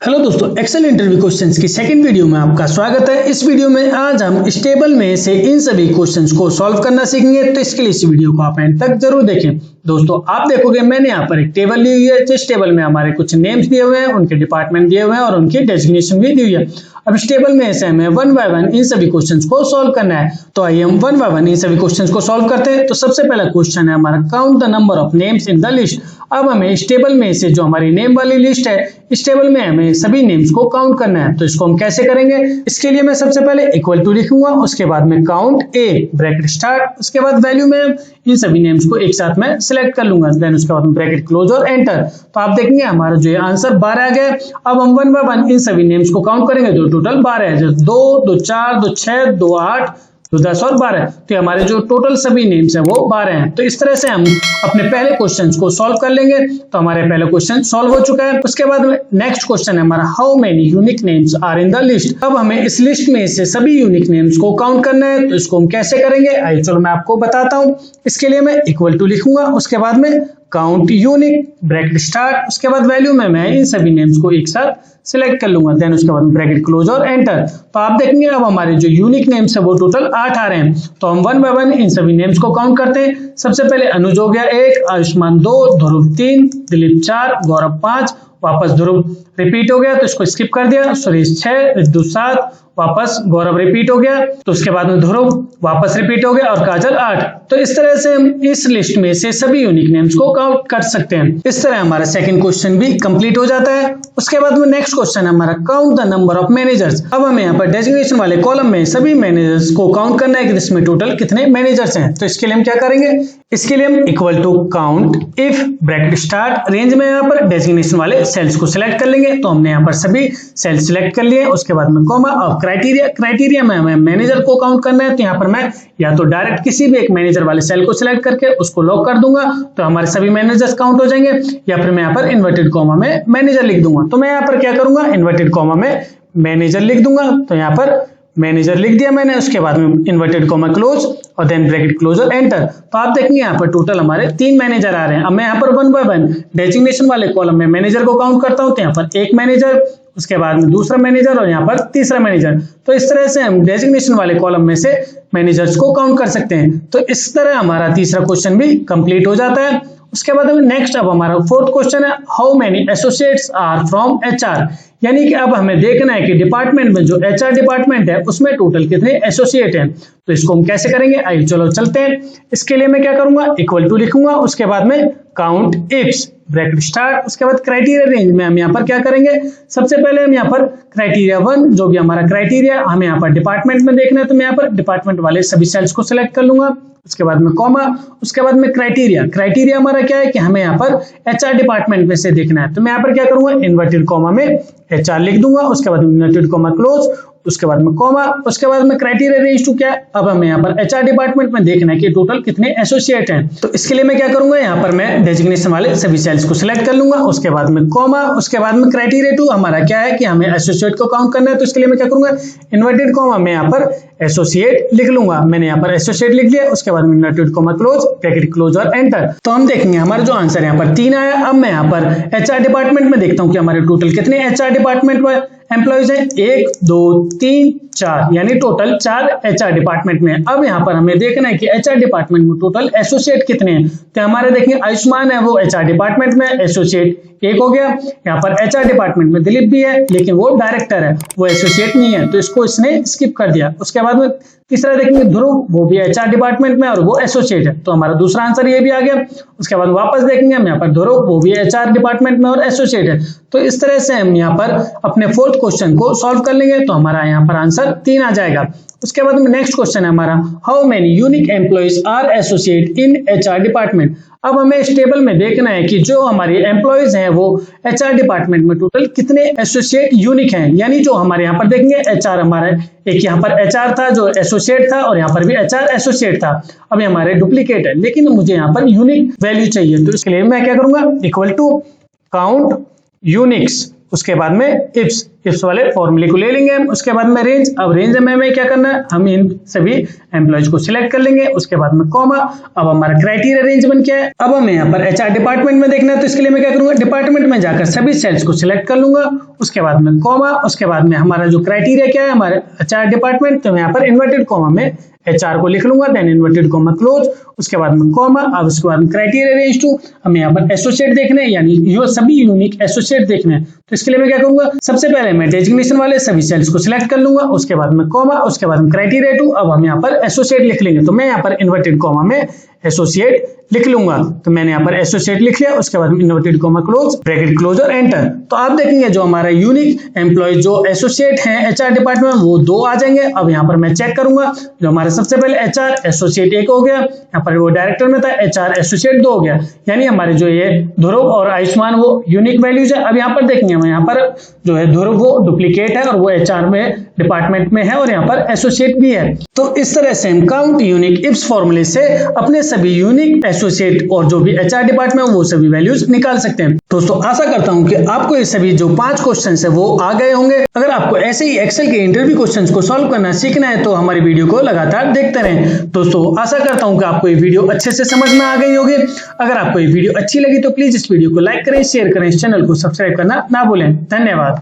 Hello दोस्तों, Excel interview questions की second video में आपका स्वागत है। इस वीडियो में आज हम इस टेबल में से इन सभी क्वेश्चंस को सॉल्व करना सीखेंगे, तो इसके लिए इस वीडियो को आप एंड तक जरूर देखें। दोस्तों, आप देखोगे मैंने यहाँ पर एक टेबल ली हुई है, जिस टेबल में हमारे कुछ नेम्स दिए हुए हैं, उनके डिपार्टमेंट दिए हुए हैं और उनकी डेजिग्नेशन भी दी हुई है। अब इस टेबल में से हमें वन बाय वन इन सभी क्वेश्चंस को सॉल्व करना है, तो आइए हम वन बाय वन इन सभी क्वेश्चंस को सॉल्व करते हैं। तो सबसे पहला क्वेश्चन है हमारा, count the number of names in the list. अब हमें इस टेबल में से जो हमारी नेम वाली लिस्ट है, इस टेबल में हमें सभी नेम्स को काउंट करना है। तो इसको हम कैसे करेंगे? इसके लिए मैं सबसे पहले इक्वल टू लिखूंगा, उसके बाद में काउंट ए ब्रैकेट स्टार्ट, उसके बाद वैल्यू में इन सभी नेम्स को एक साथ में सिलेक्ट कर लूंगा, देन उसके बाद ब्रैकेट क्लोज और एंटर। तो आप देखेंगे हमारा जो आंसर 12 आ गया। अब हम वन बाय वन इन सभी नेम्स को काउंट करेंगे, जो टोटल 12 है, 2 2 4 2 6 2 8 2 10 और 12। तो हमारे जो टोटल सभी नेम्स हैं वो 12 हैं। तो इस तरह से हम अपने पहले क्वेश्चन को सॉल्व कर लेंगे। तो हमारे पहले क्वेश्चन सॉल्व हो चुका है। उसके बाद नेक्स्ट क्वेश्चन है हमारा, how many unique names are in the list. अब हमें इस लिस्ट में से सभी यूनिक नेम्स को काउंट करना है। तो इसको हम कैसे करेंगे, आइए चलो मैं आपको बताता हूँ। इसके लिए मैं इक्वल टू लिखूंगा, उसके बाद में काउंट यूनिक ब्रैकेट स्टार्ट, उसके बाद वैल्यू में मैं इन सभी नेम्स को एक साथ सिलेक्ट कर लूंगा, देन उसके बाद ब्रैकेट क्लोज और एंटर। तो आप देखेंगे अब हमारे जो यूनिक नेम्स है वो टोटल 8 आ रहे हैं। तो हम वन बाय वन इन सभी नेम्स को काउंट करते हैं। सबसे पहले अनुज हो गया 1, आयुष्मान 2, ध्रुव 3, दिलीप 4, गौरव 5, वापस ध्रुव रिपीट हो गया तो इसको स्किप कर दिया, सुरेश 6, रिद्धू 7, वापस गौरव रिपीट हो गया, तो उसके बाद में ध्रुव वापस रिपीट हो गया और काजल 8। तो इस तरह से हम इस लिस्ट में से सभी यूनिक नेम्स को काउंट कर सकते हैं। इस तरह हमारा सेकंड क्वेश्चन भी कंप्लीट हो जाता है। उसके बाद में नेक्स्ट क्वेश्चन है हमारा, count the number of managers. अब हमें यहाँ पर डेजिग्नेशन वाले कॉलम में सभी मैनेजर्स को काउंट करना है कि इसमें टोटल कितने मैनेजर्स हैं। तो इसके लिए हम क्या करेंगे? इसके लिए हम equal to count if bracket start range में यहाँ पर डेजिग्नेशन वाले सेल्स को सिलेक्ट कर लेंगे। तो हमने यहाँ पर सभी सेल्स सिलेक्ट कर लिए, उसके बाद में कॉमा और क्राइटेरिया में हमें मैनेजर को काउंट करना है। तो यहाँ पर मैं या तो डायरेक्ट किसी भी एक मैनेजर वाले सेल को सिलेक्ट करके उसको लॉक कर दूंगा, तो हमारे सभी मैनेजर्स काउंट हो जाएंगे, या फिर मैं यहाँ पर इन्वर्टेड कॉमा में मैनेजर लिख दूंगा। तो मैं यहाँ पर क्या करूंगा, इन्वर्टेड कॉमा में मैनेजर लिख दूंगा। तो यहाँ पर मैनेजर लिख दिया मैंने, उसके बाद में इन्वर्टेड कॉमा क्लोज और देन ब्रैकेट क्लोज और एंटर। तो आप देखेंगे यहाँ पर टोटल हमारे 3 मैनेजर आ रहे हैं। अब मैं यहाँ पर वन बाय वन डेजिग्नेशन वाले कॉलम में मैनेजर को काउंट करता हूँ। तो यहाँ पर एक मैनेजर, उसके बाद में दूसरा मैनेजर और यहाँ पर तीसरा मैनेजर। तो इस तरह से हम डेजिग्नेशन वाले कॉलम में से मैनेजर्स को काउंट कर सकते हैं। तो इस तरह हमारा तीसरा क्वेश्चन भी कंप्लीट हो जाता है। उसके बाद नेक्स्ट अब हमारा फोर्थ क्वेश्चन है, how many associates are from HR. यानी कि अब हमें देखना है कि डिपार्टमेंट में जो एचआर डिपार्टमेंट है उसमें टोटल कितने एसोसिएट हैं। तो इसको हम कैसे करेंगे, आइए चलो चलते हैं। इसके लिए मैं क्या करूंगा, इक्वल टू लिखूंगा, उसके बाद में काउंट इफ्स ब्रैकेट स्टार्ट, उसके बाद क्राइटेरिया रेंज में हम यहाँ पर क्या करेंगे, सबसे पहले हम यहाँ पर क्राइटेरिया 1 जो भी हमारा क्राइटेरिया हमें यहाँ पर डिपार्टमेंट में देखना है, तो मैं यहाँ पर डिपार्टमेंट वाले सभी सेल्स को सिलेक्ट कर लूंगा, उसके बाद में कॉमा, उसके बाद में क्राइटेरिया हमारा क्या है कि हमें यहाँ पर एचआर डिपार्टमेंट में से देखना है। तो मैं यहाँ पर क्या करूंगा, इन्वर्टेड कॉमा में एचआर लिख दूंगा, उसके बाद इन्वर्टेड कॉमा क्लोज, उसके बाद में कॉमा, उसके बाद में क्राइटेरिया रेंज टू क्या है, अब हमें यहाँ पर एचआर डिपार्टमेंट में देखना है कि टोटल कितने एसोसिएट हैं। तो इसके लिए मैं क्या करूंगा, यहाँ पर मैं डेजिग्नेशन वाले सभी सेल्स को सिलेक्ट कर लूंगा, उसके बाद में कॉमा, उसके बाद में क्राइटेरिया 2 हमारा क्या है कि हमें एसोसिएट को काउंट करना है। तो इसके लिए मैं क्या करूंगा, इन्वर्टेड कॉमा में यहाँ पर एसोसिएट लिख लूंगा, मैंने यहाँ पर एसोसिएट लिख लिया, उसके बाद में inverted comma close, bracket close और एंटर। तो हम देखेंगे हमारा जो आंसर यहाँ पर 3 आया। अब मैं यहाँ पर एचआर डिपार्टमेंट में देखता हूँ कि हमारे टोटल कितने एचआर डिपार्टमेंट में एम्प्लॉइज है, 1 2 3 4, यानी टोटल 4 एचआर डिपार्टमेंट में। अब यहाँ पर हमें देखना है कि एचआर डिपार्टमेंट में टोटल एसोसिएट कितने हैं। तो हमारे देखिए आयुष्मान है वो एचआर डिपार्टमेंट में एसोसिएट 1 हो गया। यहाँ पर एचआर डिपार्टमेंट में दिलीप भी है, लेकिन वो डायरेक्टर है, वो एसोसिएट नहीं है, तो इसको इसने स्किप कर दिया। उसके बाद में तीसरा देखेंगे ध्रुव, वो भी एचआर डिपार्टमेंट में और वो एसोसिएट है, तो हमारा दूसरा आंसर ये भी आ गया। उसके बाद वापस देखेंगे हम यहाँ पर ध्रुव, वो भी एचआर डिपार्टमेंट में और एसोसिएट है। तो इस तरह से हम यहाँ पर अपने फोर्थ क्वेश्चन को सॉल्व कर लेंगे, तो हमारा यहाँ पर आंसर 3 आ जाएगा। उसके बाद में नेक्स्ट क्वेश्चन है हमारा, how many unique employees are associate in HR department. अब हमें इस टेबल में देखना है कि जो हमारे एम्प्लॉइज हैं वो एचआर डिपार्टमेंट में टोटल कितने एसोसिएट यूनिक हैं। यानी जो हमारे यहाँ पर देखेंगे एचआर हमारा एक यहाँ पर एचआर था जो एसोसिएट था और यहाँ पर भी एचआर एसोसिएट था। अब हमारे डुप्लीकेट है, लेकिन मुझे यहाँ पर यूनिक वैल्यू चाहिए। तो इसके लिए मैं क्या करूंगा, इक्वल टू काउंट यूनिक्स, उसके बाद में इफ्स इफ्स वाले फॉर्मूले को ले लेंगे हम। उसके बाद में रेंज, अब रेंज में हमें क्या करना है, हम इन सभी एम्प्लॉयज को सिलेक्ट कर लेंगे। उसके बाद में कॉमा, अब हमारा क्राइटेरिया रेंज बन क्या है। अब हमें यहाँ पर एचआर डिपार्टमेंट में देखना है, तो इसके लिए मैं क्या करूंगा, डिपार्टमेंट में जाकर सभी सेल्स को सिलेक्ट कर लूंगा। उसके बाद में कॉमा, उसके बाद में हमारा जो क्राइटेरिया क्या है, हमारे एचआर डिपार्टमेंट, तो मैं यहाँ पर इन्वर्टेड कॉमा में एचआर को लिख लूंगा, देन इन्वर्टेड कॉमा क्लोज, उसके बाद में कॉमा। अब उसके बाद क्राइटेरिया रेंज टू, हमें यहाँ पर एसोसिएट देखने हैं, यानी ये सभी यूनिक एसोसिएट देखने हैं। तो इसके लिए मैं क्या करूंगा, सबसे पहले मैं डेजिग्नेशन वाले सभी सेल्स को सिलेक्ट कर लूंगा। उसके बाद में कॉमा, उसके बाद क्राइटेरिया टू, अब हम यहाँ पर एसोसिएट लिख लेंगे। तो मैं यहाँ पर इन्वर्टेड कॉमा में एसोसिएट लिख लूंगा, तो मैंने यहाँ पर एसोसिएट लिख लिया। उसके बाद inverted comma close, bracket close और एंटर। तो आप देखेंगे जो हमारा यूनिक एम्प्लॉय जो एसोसिएट हैं एचआर डिपार्टमेंट में, वो 2 आ जाएंगे। अब यहाँ पर मैं चेक करूंगा, जो हमारे सबसे पहले एचआर एसोसिएट 1 हो गया, यहाँ पर वो डायरेक्टर में था, एचआर एसोसिएट 2 हो गया, यानी हमारे जो ये ध्रुव और आयुष्मान वो यूनिक वैल्यूज है। अब यहाँ पर देखेंगे हम, यहाँ पर जो है ध्रुव वो डुप्लीकेट है और वो एचआर में डिपार्टमेंट में है और यहाँ पर एसोसिएट भी है। तो इस तरह से हम काउंट यूनिक इफ्स फॉर्मूले से अपने सभी यूनिक एसोसिएट और जो भी एचआर डिपार्टमेंट वो सभी वैल्यूज निकाल सकते हैं। दोस्तों आशा करता हूं कि आपको ये सभी जो 5 क्वेश्चंस है वो आ गए होंगे। अगर आपको ऐसे ही एक्सेल के इंटरव्यू क्वेश्चंस को सॉल्व करना सीखना है तो हमारी वीडियो को लगातार देखते रहें। दोस्तों आशा करता हूं कि आपको ये वीडियो अच्छे से समझ में आ गई होगी। अगर आपको ये वीडियो अच्छी लगी तो प्लीज इस वीडियो को लाइक करें, शेयर करें, इस चैनल को सब्सक्राइब करना ना भूलें। धन्यवाद।